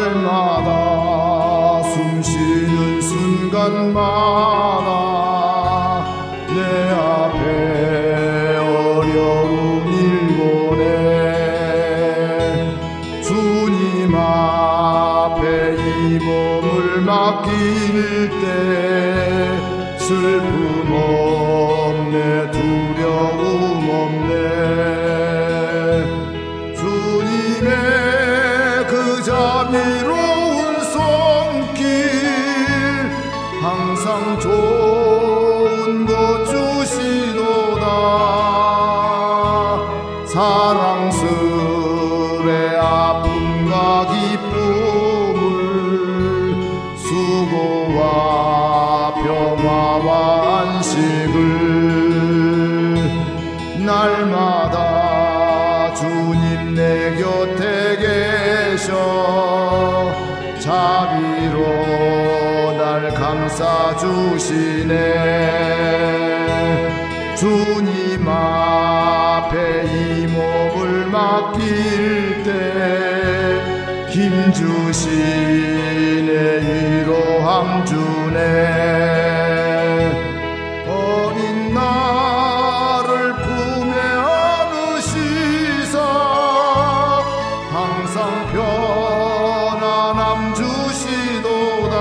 날마다 숨쉬는 순간마다 내 앞에 어려운 일 보내 주님 앞에 이 몸을 맡길 때 슬픔 없네 두려움 없네 주님의 그 자비로운 손길 항상 좋은 것 주시도다 사랑스레 아픔과 기쁨을 수고와 평화와 안식을 날마다 주님 내 곁에 계셔 자비로 날 감싸주시네 주님 앞에 이 몸을 맡길 때 힘주시네 위로함 주네 어린 나를 품에 안으시사 항상 편안함 주시도다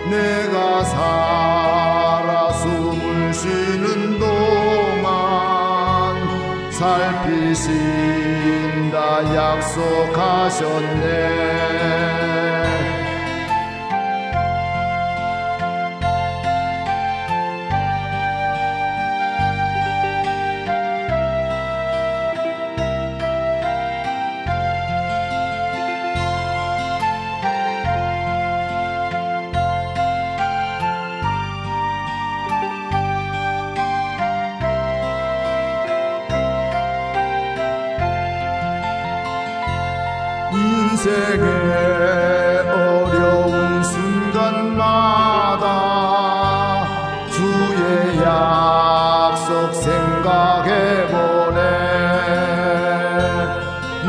내가 살아 숨을 쉬는 동안 살피신다 약속하셨네 인생의 어려운 순간마다 주의 약속 생각해보네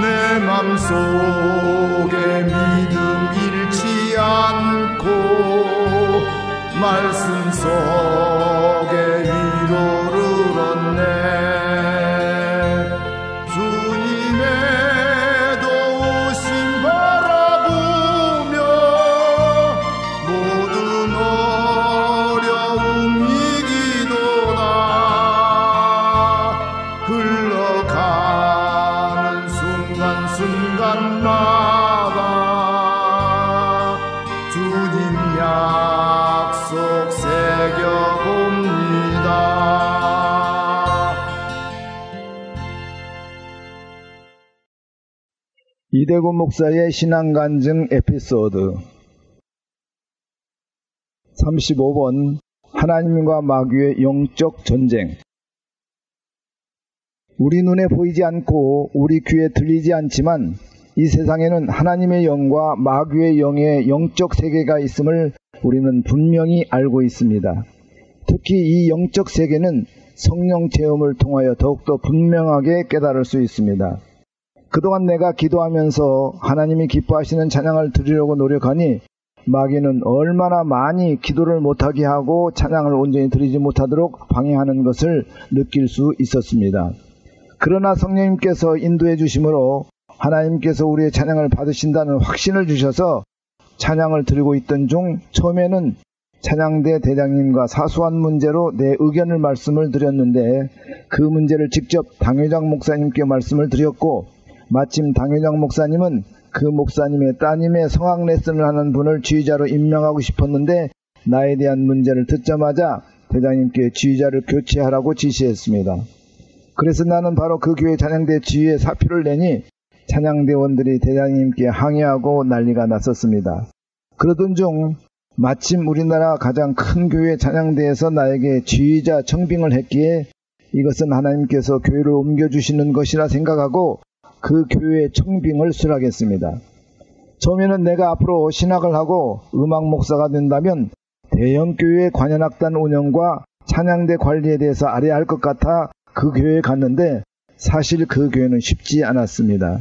내 맘속에 믿음 잃지 않고 말씀 속에 위로를 얻네 순간마다 주님 약속 새겨봅니다. 이대구 목사의 신앙간증 에피소드 35번 하나님과 마귀의 영적 전쟁 우리 눈에 보이지 않고 우리 귀에 들리지 않지만 이 세상에는 하나님의 영과 마귀의 영의 영적 세계가 있음을 우리는 분명히 알고 있습니다. 특히 이 영적 세계는 성령 체험을 통하여 더욱더 분명하게 깨달을 수 있습니다. 그동안 내가 기도하면서 하나님이 기뻐하시는 찬양을 드리려고 노력하니 마귀는 얼마나 많이 기도를 못하게 하고 찬양을 온전히 드리지 못하도록 방해하는 것을 느낄 수 있었습니다. 그러나 성령님께서 인도해 주심으로 하나님께서 우리의 찬양을 받으신다는 확신을 주셔서 찬양을 드리고 있던 중 처음에는 찬양대 대장님과 사소한 문제로 내 의견을 말씀을 드렸는데 그 문제를 직접 당회장 목사님께 말씀을 드렸고 마침 당회장 목사님은 그 목사님의 따님의 성악 레슨을 하는 분을 지휘자로 임명하고 싶었는데 나에 대한 문제를 듣자마자 대장님께 지휘자를 교체하라고 지시했습니다. 그래서 나는 바로 그 교회 찬양대 지휘에 사표를 내니 찬양대원들이 대장님께 항의하고 난리가 났었습니다. 그러던 중 마침 우리나라 가장 큰 교회 찬양대에서 나에게 지휘자 청빙을 했기에 이것은 하나님께서 교회를 옮겨주시는 것이라 생각하고 그 교회의 청빙을 수락했습니다. 처음에는 내가 앞으로 신학을 하고 음악 목사가 된다면 대형교회 관현악단 운영과 찬양대 관리에 대해서 알아야 할 것 같아 그 교회에 갔는데 사실 그 교회는 쉽지 않았습니다.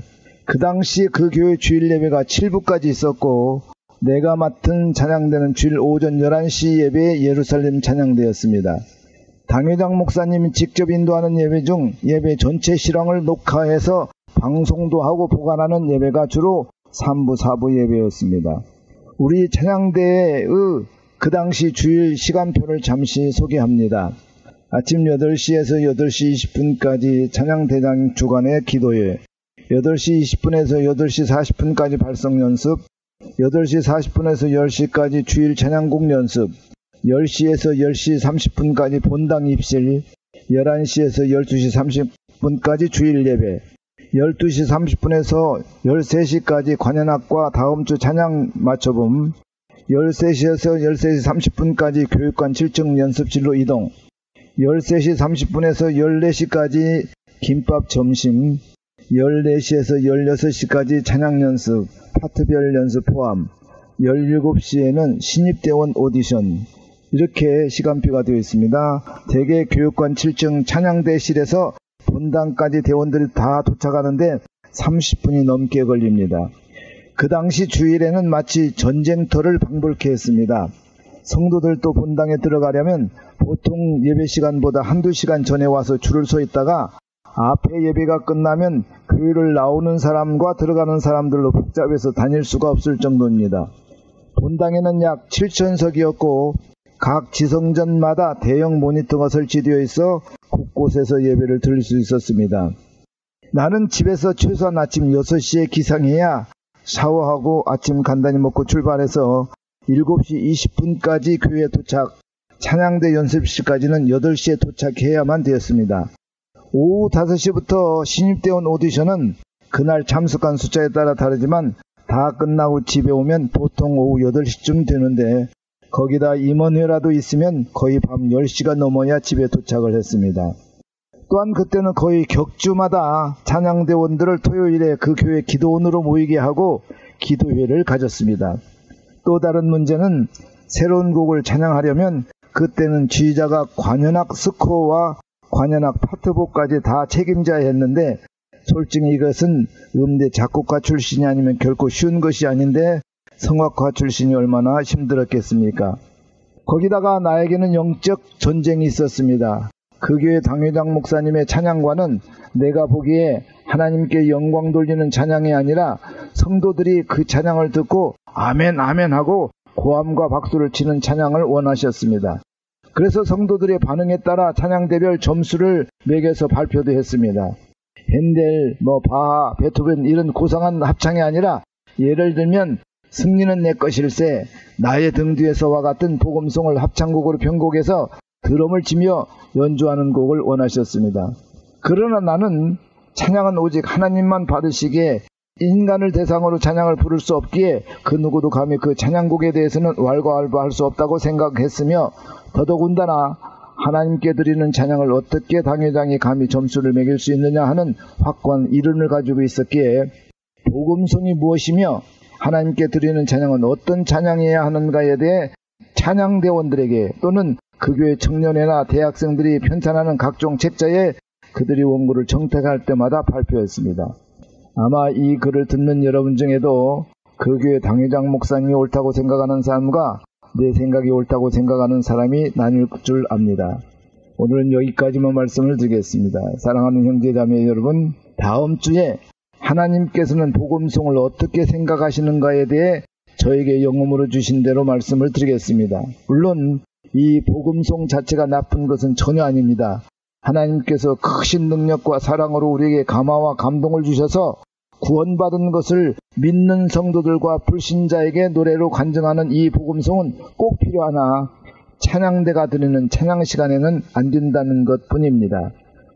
그 당시 그 교회 주일 예배가 7부까지 있었고 내가 맡은 찬양대는 주일 오전 11시 예배에 예루살렘 찬양대였습니다. 당회장 목사님이 직접 인도하는 예배 중 예배 전체 실황을 녹화해서 방송도 하고 보관하는 예배가 주로 3부, 4부 예배였습니다. 우리 찬양대의 그 당시 주일 시간표를 잠시 소개합니다. 아침 8시에서 8시 20분까지 찬양대장 주간의 기도회, 8시 20분에서 8시 40분까지 발성연습, 8시 40분에서 10시까지 주일 찬양곡 연습, 10시에서 10시 30분까지 본당 입실, 11시에서 12시 30분까지 주일 예배, 12시 30분에서 13시까지 관현악과 다음주 찬양 맞춰봄, 13시에서 13시 30분까지 교육관 7층 연습실로 이동, 13시 30분에서 14시까지 김밥 점심, 14시에서 16시까지 찬양 연습, 파트별 연습 포함, 17시에는 신입대원 오디션, 이렇게 시간표가 되어 있습니다. 대개 교육관 7층 찬양대실에서 본당까지 대원들이 다 도착하는데 30분이 넘게 걸립니다. 그 당시 주일에는 마치 전쟁터를 방불케 했습니다. 성도들도 본당에 들어가려면 보통 예배 시간보다 한두 시간 전에 와서 줄을 서 있다가 앞에 예배가 끝나면 교회를 나오는 사람과 들어가는 사람들로 복잡해서 다닐 수가 없을 정도입니다. 본당에는 약 7,000석이었고 각 지성전마다 대형 모니터가 설치되어 있어 곳곳에서 예배를 들을 수 있었습니다. 나는 집에서 최소한 아침 6시에 기상해야 샤워하고 아침 간단히 먹고 출발해서 7시 20분까지 교회에 도착, 찬양대 연습실까지는 8시에 도착해야만 되었습니다. 오후 5시부터 신입대원 오디션은 그날 참석한 숫자에 따라 다르지만 다 끝나고 집에 오면 보통 오후 8시쯤 되는데 거기다 임원회라도 있으면 거의 밤 10시가 넘어야 집에 도착을 했습니다. 또한 그때는 거의 격주마다 찬양대원들을 토요일에 그 교회 기도원으로 모이게 하고 기도회를 가졌습니다. 또 다른 문제는 새로운 곡을 찬양하려면 그때는 지휘자가 관현악 스코어와 관현악 파트곡까지 다 책임져야 했는데 솔직히 이것은 음대 작곡가 출신이 아니면 결코 쉬운 것이 아닌데 성악가 출신이 얼마나 힘들었겠습니까? 거기다가 나에게는 영적 전쟁이 있었습니다. 그 교회 당회장 목사님의 찬양관은 내가 보기에 하나님께 영광 돌리는 찬양이 아니라 성도들이 그 찬양을 듣고 아멘 아멘 하고 고함과 박수를 치는 찬양을 원하셨습니다. 그래서 성도들의 반응에 따라 찬양대별 점수를 매겨서 발표도 했습니다. 핸델, 바하, 베토벤 이런 고상한 합창이 아니라 예를 들면 승리는 내 것일세, 나의 등 뒤에서와 같은 복음송을 합창곡으로 편곡해서 드럼을 치며 연주하는 곡을 원하셨습니다. 그러나 나는 찬양은 오직 하나님만 받으시기에 인간을 대상으로 찬양을 부를 수 없기에 그 누구도 감히 그 찬양곡에 대해서는 왈가왈부할 수 없다고 생각했으며 더더군다나 하나님께 드리는 찬양을 어떻게 당회장이 감히 점수를 매길 수 있느냐 하는 확고한 이론을 가지고 있었기에 복음송이 무엇이며 하나님께 드리는 찬양은 어떤 찬양이어야 하는가에 대해 찬양대원들에게 또는 그 교회 청년회나 대학생들이 편찬하는 각종 책자에 그들이 원고를 정택할 때마다 발표했습니다. 아마 이 글을 듣는 여러분 중에도 그 교회 당회장 목사님이 옳다고 생각하는 사람과 내 생각이 옳다고 생각하는 사람이 나뉠 줄 압니다. 오늘은 여기까지만 말씀을 드리겠습니다. 사랑하는 형제자매 여러분, 다음 주에 하나님께서는 복음송을 어떻게 생각하시는가에 대해 저에게 영음으로 주신 대로 말씀을 드리겠습니다. 물론 이 복음송 자체가 나쁜 것은 전혀 아닙니다. 하나님께서 크신 능력과 사랑으로 우리에게 감화와 감동을 주셔서 구원받은 것을 믿는 성도들과 불신자에게 노래로 간증하는 이 복음송은 꼭 필요하나 찬양대가 드리는 찬양 시간에는 안 된다는 것뿐입니다.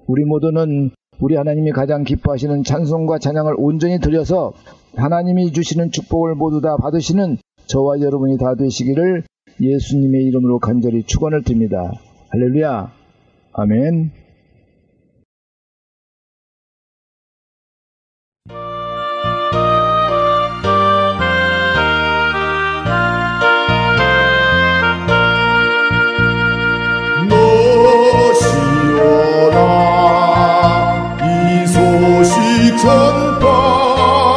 우리 모두는 우리 하나님이 가장 기뻐하시는 찬송과 찬양을 온전히 드려서 하나님이 주시는 축복을 모두 다 받으시는 저와 여러분이 다 되시기를 예수님의 이름으로 간절히 축원을 드립니다. 할렐루야. 아멘. 너시여라 이 소식 전파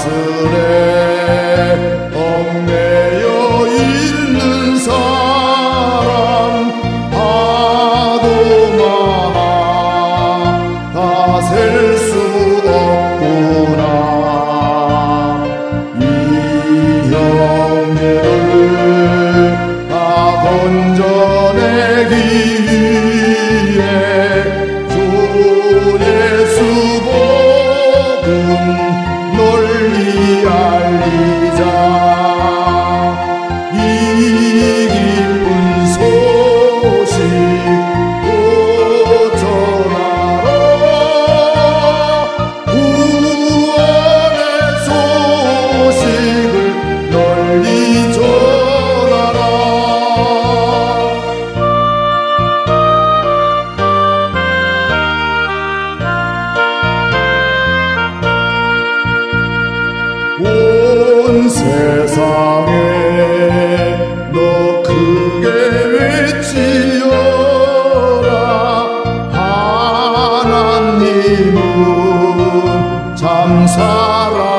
사슬에 얽매여 있는 사람 하도 많아 다 셀 수 없구나. 이 형제를 다 건져내기 위해 주 예수 복음 널리 알리자. 이 기쁜 소식 또 전하라. 구원의 소식을 널리 전하라. 온 세상에 너 크게 외치어라. 하나님은 참 사랑이시다.